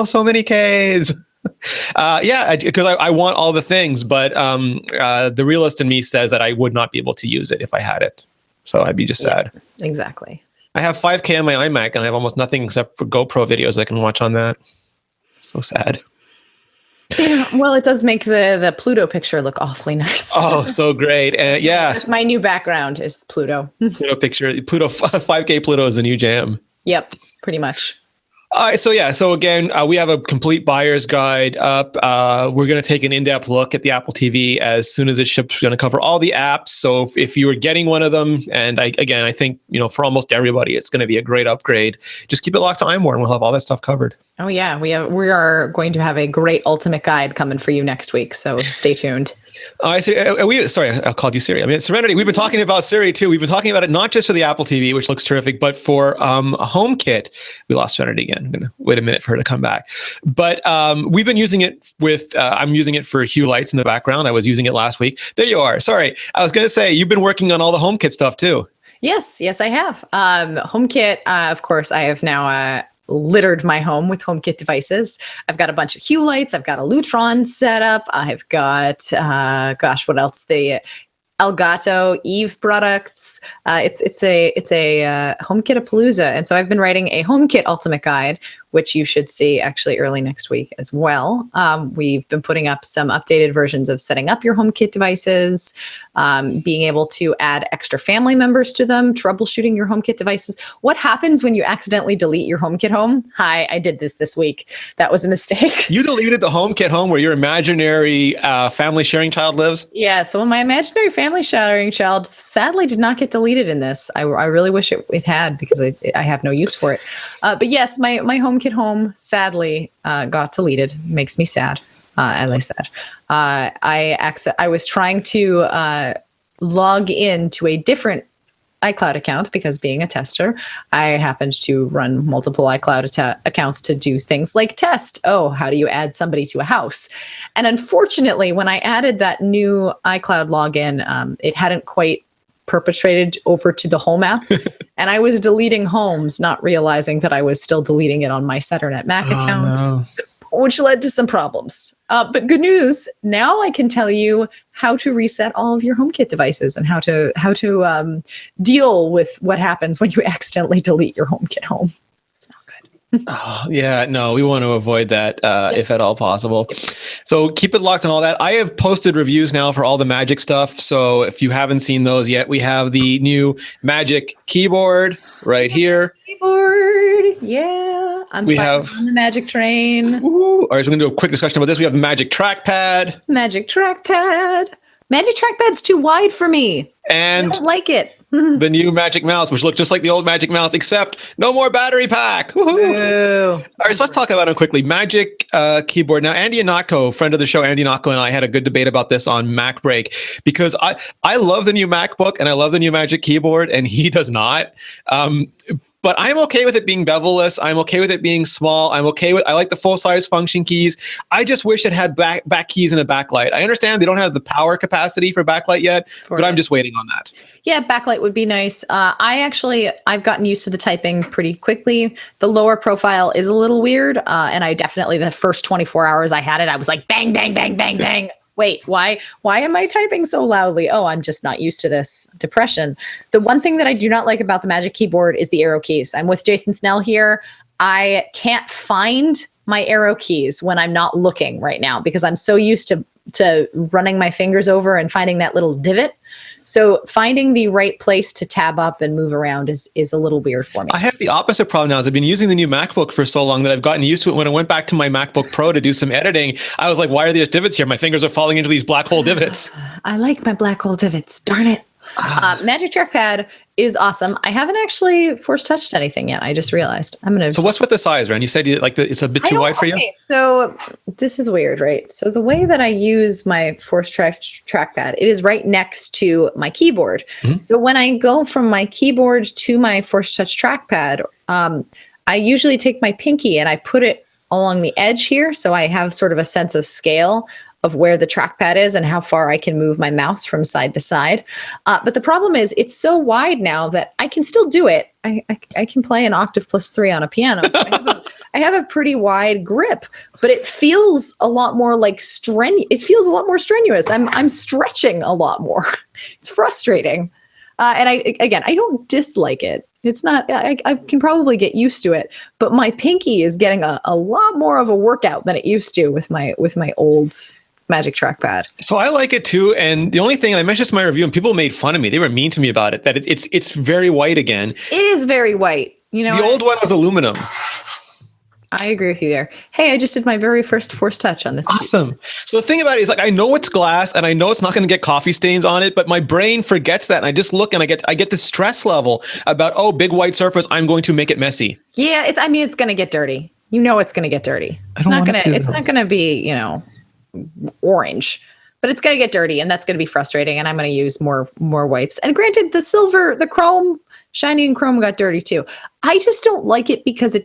So many Ks. Because I want all the things, but the realist in me says that I would not be able to use it if I had it. So I'd be just sad. Exactly. I have 5K on my iMac and I have almost nothing except for GoPro videos I can watch on that. So sad. Yeah, well, it does make the Pluto picture look awfully nice. Oh, so great. Yeah. That's my new background is Pluto. Pluto picture. 5K Pluto is a new jam. Yep, pretty much. So again, we have a complete buyer's guide up. We're going to take an in-depth look at the Apple TV as soon as it ships. We're going to cover all the apps. So if you were getting one of them, and I think, for almost everybody, it's going to be a great upgrade. Just keep it locked to iMore and we'll have all that stuff covered. Oh yeah, we are going to have a great ultimate guide coming for you next week. So stay tuned. Sorry, I called you Siri. I mean, Serenity. We've been talking about Siri too. We've been talking about it not just for the Apple TV, which looks terrific, but for HomeKit. We lost Serenity again. I'm going to wait a minute for her to come back. But we've been using it with. I'm using it for Hue lights in the background. I was using it last week. There you are. Sorry, I was going to say you've been working on all the HomeKit stuff too. Yes, I have. HomeKit, of course, I have now. Littered my home with HomeKit devices. I've got a bunch of Hue lights. I've got a Lutron set up. I've got, what else? The Elgato Eve products. It's a HomeKit-apalooza. And so I've been writing a HomeKit Ultimate Guide which you should see actually early next week as well. We've been putting up some updated versions of setting up your HomeKit devices, being able to add extra family members to them, troubleshooting your HomeKit devices. What happens when you accidentally delete your HomeKit home? Hi, I did this week. That was a mistake. You deleted the HomeKit home where your imaginary family sharing child lives? Yeah, so my imaginary family sharing child sadly did not get deleted in this. I really wish it had, because I have no use for it. But yes, my HomeKit home sadly got deleted. Makes me sad, as I said. I was trying to log into a different iCloud account because, being a tester, I happened to run multiple iCloud accounts to do things like test. Oh, how do you add somebody to a house? And unfortunately, when I added that new iCloud login, it hadn't quite perpetrated over to the home app. And I was deleting homes, not realizing that I was still deleting it on my Serenity Mac account. No. Which led to some problems. But good news, now I can tell you how to reset all of your HomeKit devices and how to deal with what happens when you accidentally delete your HomeKit home. It's not good. Oh, yeah, no, we want to avoid that if at all possible. So keep it locked on all that. I have posted reviews now for all the Magic stuff. So if you haven't seen those yet, we have the new Magic keyboard right here. Keyboard, yeah. On the Magic train. All right, so we're going to do a quick discussion about this. We have the Magic trackpad. Magic trackpad's too wide for me. And I don't like it. The new Magic Mouse, which looked just like the old Magic Mouse, except no more battery pack. Woohoo! All right, so let's talk about it quickly. Magic keyboard. Now, Andy Anatko, friend of the show, Andy Anatko, and I had a good debate about this on Mac Break, because I love the new MacBook and I love the new Magic keyboard, and he does not. But I'm okay with it being bevel-less. I'm okay with it being small. I like the full-size function keys. I just wish it had back keys and a backlight. I understand they don't have the power capacity for backlight yet, but I'm just waiting on that. Yeah, backlight would be nice. I've gotten used to the typing pretty quickly. The lower profile is a little weird, and I definitely, the first 24 hours I had it, I was like, bang, bang, bang, bang, bang. Wait, why am I typing so loudly? Oh, I'm just not used to this. Depression. The one thing that I do not like about the Magic Keyboard is the arrow keys. I'm with Jason Snell here. I can't find my arrow keys when I'm not looking right now because I'm so used to running my fingers over and finding that little divot. So finding the right place to tab up and move around is a little weird for me. I have the opposite problem now. I've been using the new MacBook for so long that I've gotten used to it. When I went back to my MacBook Pro to do some editing, I was like, why are there divots here? My fingers are falling into these black hole divots. I like my black hole divots. Darn it. Magic Trackpad is awesome. I haven't actually force touched anything yet. I just realized. So what's with the size, Ren? You said it's a bit too wide for you? Okay, so this is weird, right? So the way that I use my force trackpad, it is right next to my keyboard. Mm-hmm. So when I go from my keyboard to my force touch trackpad, I usually take my pinky and I put it along the edge here. So I have sort of a sense of scale of where the trackpad is and how far I can move my mouse from side to side. But the problem is it's so wide now that I can still do it. I can play an octave +3 on a piano. So I have a pretty wide grip, but it feels a lot more like It feels a lot more strenuous. I'm stretching a lot more. It's frustrating. And I don't dislike it. It's not, I can probably get used to it, but my pinky is getting a lot more of a workout than it used to with my old Magic Trackpad. So I like it too. And the only thing, and I mentioned this in my review, and people made fun of me. They were mean to me about it, that it's very white again. It is very white. The old one was aluminum. I agree with you there. Hey, I just did my very first force touch on this. Awesome. So the thing about it is, like, I know it's glass and I know it's not going to get coffee stains on it, but my brain forgets that. And I just look and I get the stress level about, big white surface, I'm going to make it messy. Yeah, it's going to get dirty. It's going to get dirty. It's not going to be, orange, but it's going to get dirty, and that's going to be frustrating, and I'm going to use more wipes. And granted, the chrome, shiny and chrome got dirty too. I just don't like it because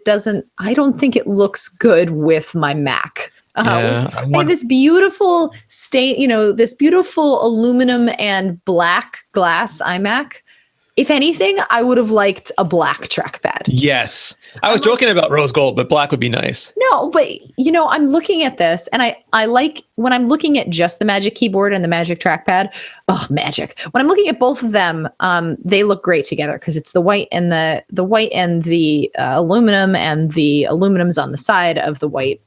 I don't think it looks good with my Mac. This beautiful stain, this beautiful aluminum and black glass iMac. If anything, I would have liked a black trackpad. Yes. I was joking about rose gold, but black would be nice. No, but I'm looking at this and I like when I'm looking at just the Magic Keyboard and the Magic Trackpad. Oh, magic. When I'm looking at both of them, they look great together because it's the white and the white and the aluminum, and the aluminum's on the side of the white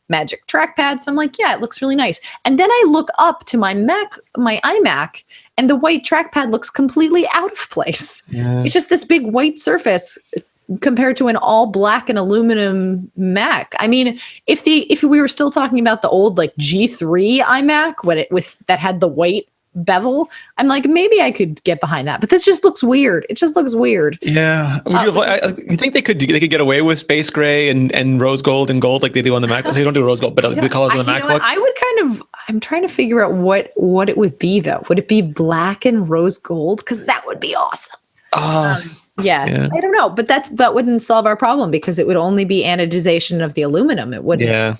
Magic Trackpad. So I'm like, yeah, it looks really nice. And then I look up to my iMac, and the white trackpad looks completely out of place. Yeah. It's just this big white surface compared to an all black and aluminum Mac. I mean, if we were still talking about the old like G3 iMac that had the white bevel, I'm like, maybe I could get behind that, but this just looks weird. It just looks weird. Yeah. You think they could get away with space gray and rose gold and gold like they do on the MacBook? So they don't do rose gold, but the colors on the MacBook. I'm trying to figure out what it would be though. Would it be black and rose gold? Because that would be awesome. Yeah, I don't know, but that wouldn't solve our problem because it would only be anodization of the aluminum. It wouldn't. Yeah.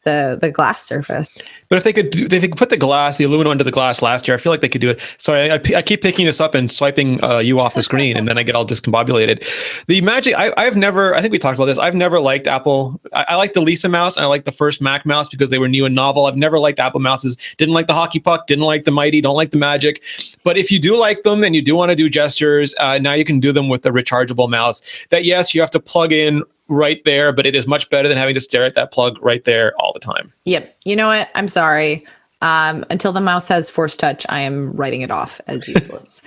The glass surface. But if they could put the aluminum under the glass last year, I feel like they could do it. Sorry, I keep picking this up and swiping you off the screen, and then I get all discombobulated. The Magic, I've never, I think we talked about this. I've never liked Apple. I like the Lisa mouse, and I like the first Mac mouse because they were new and novel. I've never liked Apple mouses. Didn't like the hockey puck. Didn't like the Mighty. Don't like the Magic. But if you do like them and you do want to do gestures, now you can do them with the rechargeable mouse. That yes, you have to plug in right there, but it is much better than having to stare at that plug right there all the time. Yep. You know what? I'm sorry. Until the mouse has Force Touch, I am writing it off as useless.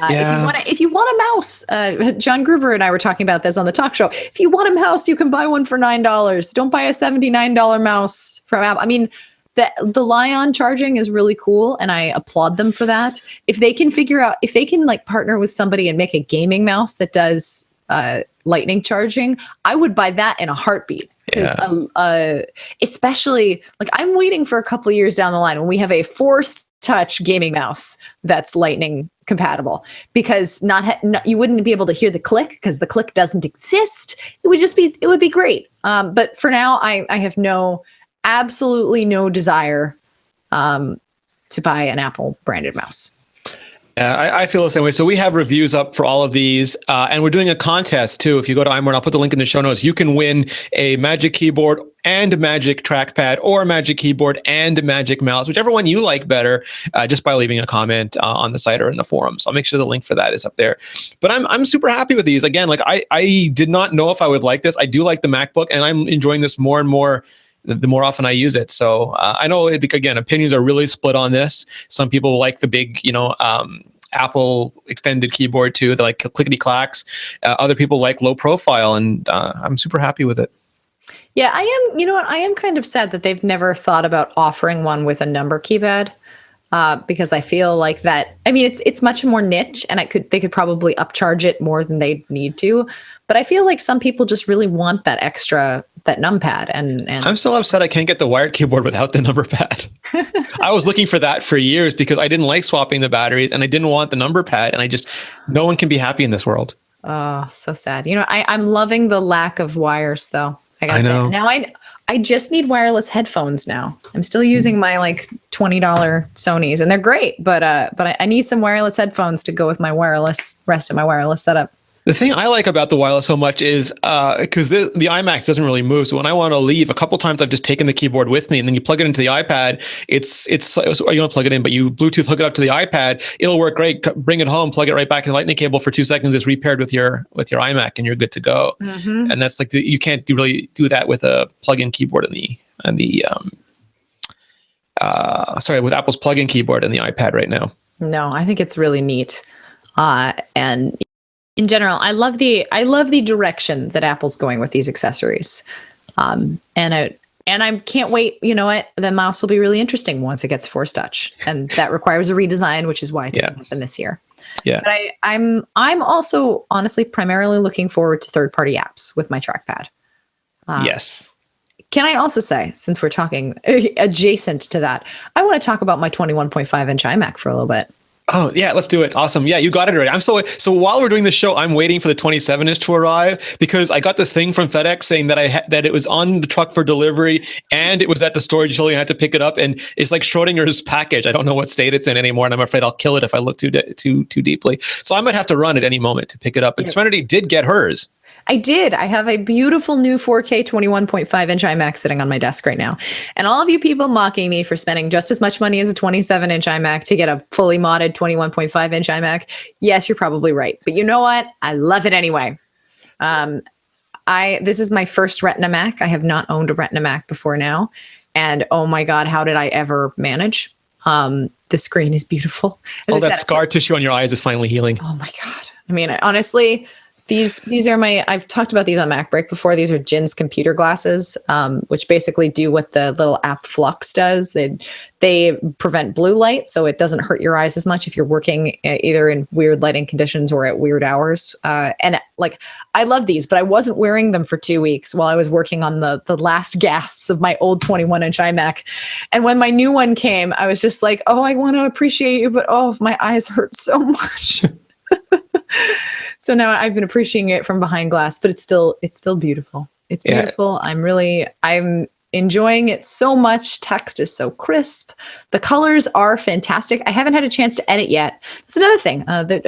If you want a mouse, John Gruber and I were talking about this on the talk show. If you want a mouse, you can buy one for $9. Don't buy a $79 mouse from Apple. I mean, the Lion charging is really cool, and I applaud them for that. If they can like partner with somebody and make a gaming mouse that does lightning charging, I would buy that in a heartbeat. Especially like I'm waiting for a couple of years down the line when we have a Force Touch gaming mouse that's lightning compatible, because you wouldn't be able to hear the click because the click doesn't exist. It would be great. But for now, I have absolutely no desire to buy an Apple branded mouse. I feel the same way. So we have reviews up for all of these, and we're doing a contest too. If you go to iMore, and I'll put the link in the show notes, you can win a Magic Keyboard and Magic Trackpad, or Magic Keyboard and Magic Mouse, whichever one you like better, just by leaving a comment on the site or in the forum. So I'll make sure the link for that is up there. But I'm super happy with these. Again, like I did not know if I would like this. I do like the MacBook, and I'm enjoying this more and more the more often I use it. So I know, again, opinions are really split on this. Some people like the big, Apple extended keyboard too. They like clickety clacks. Other people like low profile, and I'm super happy with it. Yeah, I am. You know what? I am kind of sad that they've never thought about offering one with a number keypad. Because I feel like that. I mean, it's much more niche, and they could probably upcharge it more than they need to. But I feel like some people just really want that numpad. And I'm still upset I can't get the wired keyboard without the number pad. I was looking for that for years because I didn't like swapping the batteries, and I didn't want the number pad. And no one can be happy in this world. Oh, so sad. I'm loving the lack of wires, though. I know. Now I just need wireless headphones now. I'm still using my like $20 Sonys, and they're great, but I need some wireless headphones to go with my rest of my wireless setup. The thing I like about the wireless so much is because the iMac doesn't really move. So when I want to leave, a couple times I've just taken the keyboard with me, and then you plug it into the iPad. You don't plug it in, but you Bluetooth hook it up to the iPad. It'll work great. Bring it home, plug it right back in the Lightning cable for 2 seconds. It's repaired with your iMac, and you're good to go. Mm-hmm. And that's like you can't really do that with a plug-in keyboard with Apple's plug-in keyboard and the iPad right now. No, I think it's really neat, and in general, I love the direction that Apple's going with these accessories, and I can't wait. You know what? The mouse will be really interesting once it gets Force Touch, and that requires a redesign, which is why it didn't happen this year. Yeah, but I'm also honestly primarily looking forward to third-party apps with my trackpad. Yes. Can I also say, since we're talking adjacent to that, I want to talk about my 21.5-inch iMac for a little bit. Oh yeah, let's do it. Awesome. Yeah, you got it right. So while we're doing this show, I'm waiting for the 27-inch to arrive because I got this thing from FedEx saying that that it was on the truck for delivery and it was at the storage utility. I had to pick it up, and it's like Schrodinger's package. I don't know what state it's in anymore, and I'm afraid I'll kill it if I look too deeply. So I might have to run at any moment to pick it up. And Serenity did get hers. I did. I have a beautiful new 4K 21.5-inch iMac sitting on my desk right now. And all of you people mocking me for spending just as much money as a 27-inch iMac to get a fully modded 21.5-inch iMac, yes, you're probably right. But you know what? I love it anyway. This is my first Retina Mac. I have not owned a Retina Mac before now. And oh my God, how did I ever manage? The screen is beautiful. All that scar tissue on your eyes is finally healing. Oh my God. I mean, honestly, these are I've talked about these on Mac Break before. These are Jin's computer glasses, which basically do what the little app Flux does. They prevent blue light, so it doesn't hurt your eyes as much if you're working either in weird lighting conditions or at weird hours. And like, I love these, but I wasn't wearing them for 2 weeks while I was working on the last gasps of my old 21-inch iMac. And when my new one came, I was just like, oh, I want to appreciate you, but oh, my eyes hurt so much. So now I've been appreciating it from behind glass, but it's still beautiful. It's beautiful. Yeah. I'm enjoying it so much. Text is so crisp. The colors are fantastic. I haven't had a chance to edit yet. That's another thing.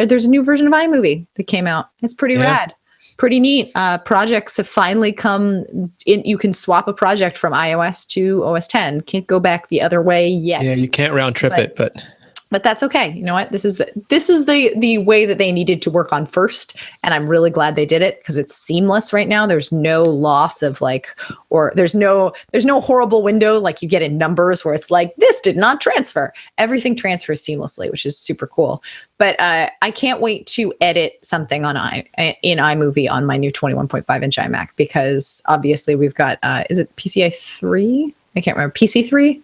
There's a new version of iMovie that came out. It's pretty rad. Pretty neat. Projects have finally come in. You can swap a project from iOS to OS 10. Can't go back the other way yet. Yeah, you can't round trip it, but that's okay. You know what? This is the way that they needed to work on first. And I'm really glad they did it because it's seamless right now. There's no loss of there's no horrible window like you get in Numbers where it's like, this did not transfer. Everything transfers seamlessly, which is super cool. But I can't wait to edit something in iMovie on my new 21.5-inch iMac because obviously we've got, is it PCI 3? I can't remember. PC3?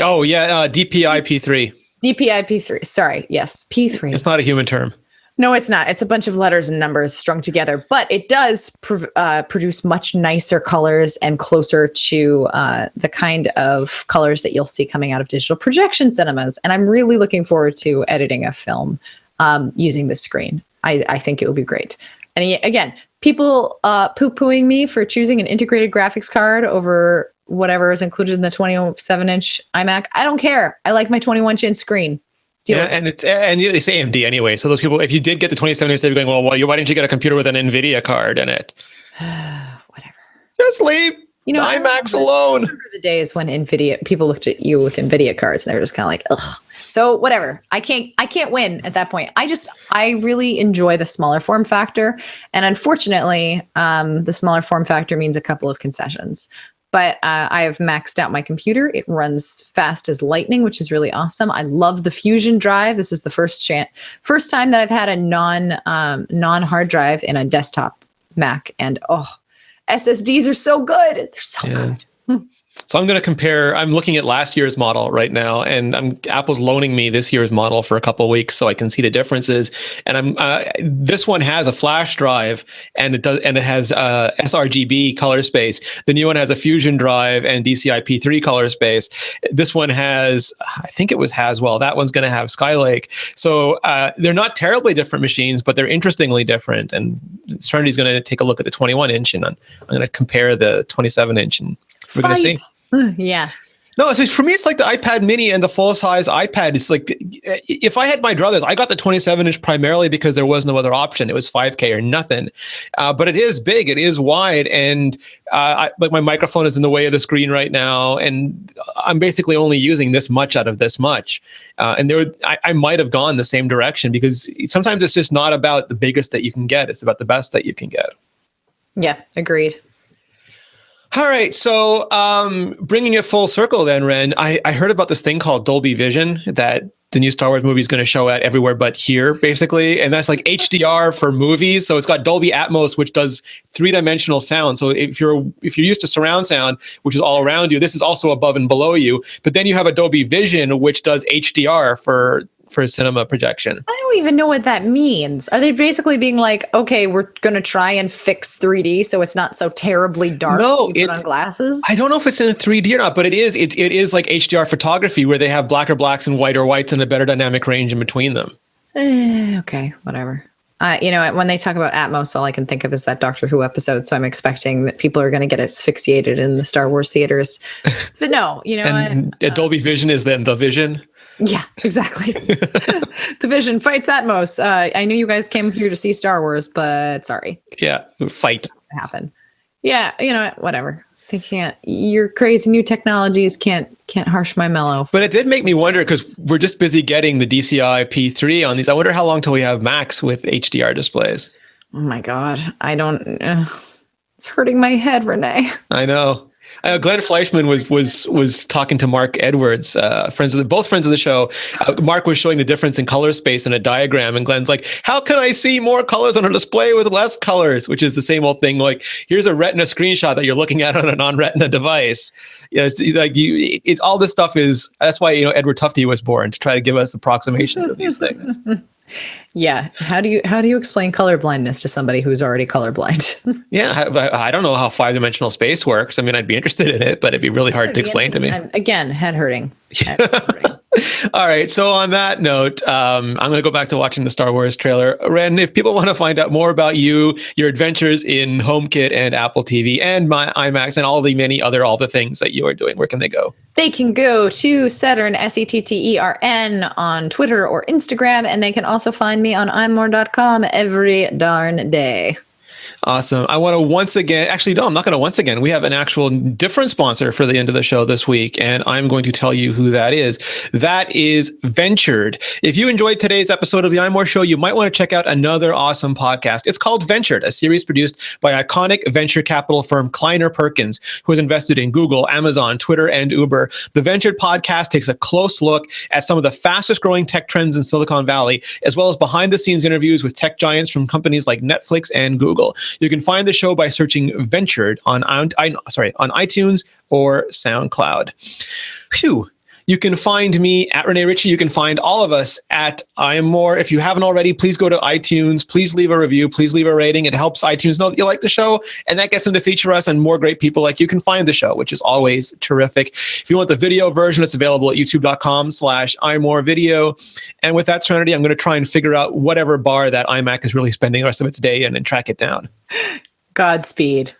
Oh, yeah. DPI P3. DPI P3. Sorry. Yes. P3. It's not a human term. No, it's not. It's a bunch of letters and numbers strung together, but it does produce much nicer colors and closer to the kind of colors that you'll see coming out of digital projection cinemas. And I'm really looking forward to editing a film using this screen. I think it will be great. And again, people poo-pooing me for choosing an integrated graphics card over whatever is included in the 27-inch iMac. I don't care. I like my 21-inch screen. And it's AMD anyway. So those people, if you did get the 27-inch, they'd be going, well, why didn't you get a computer with an NVIDIA card in it? Whatever. Just leave iMacs alone. I remember the days when people looked at you with NVIDIA cards and they were just kind of like, ugh. So whatever. I can't win at that point. I really enjoy the smaller form factor. And unfortunately, the smaller form factor means a couple of concessions. But I have maxed out my computer. It runs fast as lightning, which is really awesome. I love the Fusion drive. This is the first time that I've had a non-hard drive in a desktop Mac. And SSDs are so good. They're so good. So I'm going to compare. I'm looking at last year's model right now, and Apple's loaning me this year's model for a couple of weeks so I can see the differences. And this one has a flash drive, and it has sRGB color space. The new one has a Fusion drive and DCI P3 color space. This one has, I think it was Haswell. That one's going to have Skylake. So they're not terribly different machines, but they're interestingly different. And Serenity's going to take a look at the 21-inch, and I'm going to compare the 27-inch, and we're going to see. Yeah. No, so for me, it's like the iPad mini and the full-size iPad. It's like, if I had my druthers, I got the 27-inch primarily because there was no other option. It was 5K or nothing. But it is big. It is wide. And like my microphone is in the way of the screen right now. And I'm basically only using this much out of this much. And I might have gone the same direction because sometimes it's just not about the biggest that you can get. It's about the best that you can get. Yeah, agreed. All right, so bringing it full circle then, Ren, I heard about this thing called Dolby Vision that the new Star Wars movie is going to show at everywhere but here, basically. And that's like HDR for movies. So it's got Dolby Atmos, which does three-dimensional sound. So if you're used to surround sound, which is all around you, this is also above and below you. But then you have a Dolby Vision, which does HDR for for cinema projection. I don't even know what that means. Are they basically being like, okay, we're going to try and fix 3D so it's not so terribly dark? No, you put on glasses. I don't know if it's in 3D or not, but it is like HDR photography where they have blacker blacks and whiter whites and a better dynamic range in between them. Okay, whatever. When they talk about Atmos, all I can think of is that Doctor Who episode. So I'm expecting that people are going to get asphyxiated in the Star Wars theaters. But no, and Dolby Vision is then the Vision. Yeah, exactly. The Vision fights Atmos. I knew you guys came here to see Star Wars, but sorry. Yeah, fight. Happen. Yeah, whatever. They can't. Your crazy new technologies can't harsh my mellow. But it did make me wonder because we're just busy getting the DCI P3 on these. I wonder how long till we have Macs with HDR displays. Oh my God, I don't. It's hurting my head, Rene. I know. Glenn Fleischman was talking to Mark Edwards, both friends of the show. Mark was showing the difference in color space in a diagram, and Glenn's like, "How can I see more colors on a display with less colors?" Which is the same old thing. Like, here's a Retina screenshot that you're looking at on a non-Retina device. Yeah, it's all this stuff is. That's why Edward Tufte was born, to try to give us approximations of these things. Yeah. How do you explain color blindness to somebody who's already colorblind? Yeah. I don't know how 5-dimensional space works. I mean, I'd be interested in it, but it'd be really hard to explain to me. Again, head hurting. All right. So on that note, I'm going to go back to watching the Star Wars trailer. Ren, if people want to find out more about you, your adventures in HomeKit and Apple TV and my iMacs and all the things that you are doing, where can they go? They can go to Saturn, SETTERN, on Twitter or Instagram, and they can also find me on iMore.com every darn day. Awesome. I want to once again, actually, no, I'm not going to once again. We have an actual different sponsor for the end of the show this week, and I'm going to tell you who that is. That is Ventured. If you enjoyed today's episode of the iMore Show, you might want to check out another awesome podcast. It's called Ventured, a series produced by iconic venture capital firm Kleiner Perkins, who has invested in Google, Amazon, Twitter, and Uber. The Ventured podcast takes a close look at some of the fastest growing tech trends in Silicon Valley, as well as behind the scenes interviews with tech giants from companies like Netflix and Google. You can find the show by searching Ventured on iTunes or SoundCloud. Phew. You can find me at Rene Ritchie. You can find all of us at iMore. If you haven't already, please go to iTunes. Please leave a review. Please leave a rating. It helps iTunes know that you like the show, and that gets them to feature us, and more great people like you can find the show, which is always terrific. If you want the video version, it's available at youtube.com/iMore video. And with that, Serenity, I'm going to try and figure out whatever bar that iMac is really spending the rest of its day in and track it down. Godspeed.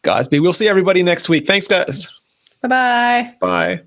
We'll see everybody next week. Thanks, guys. Bye-bye. Bye.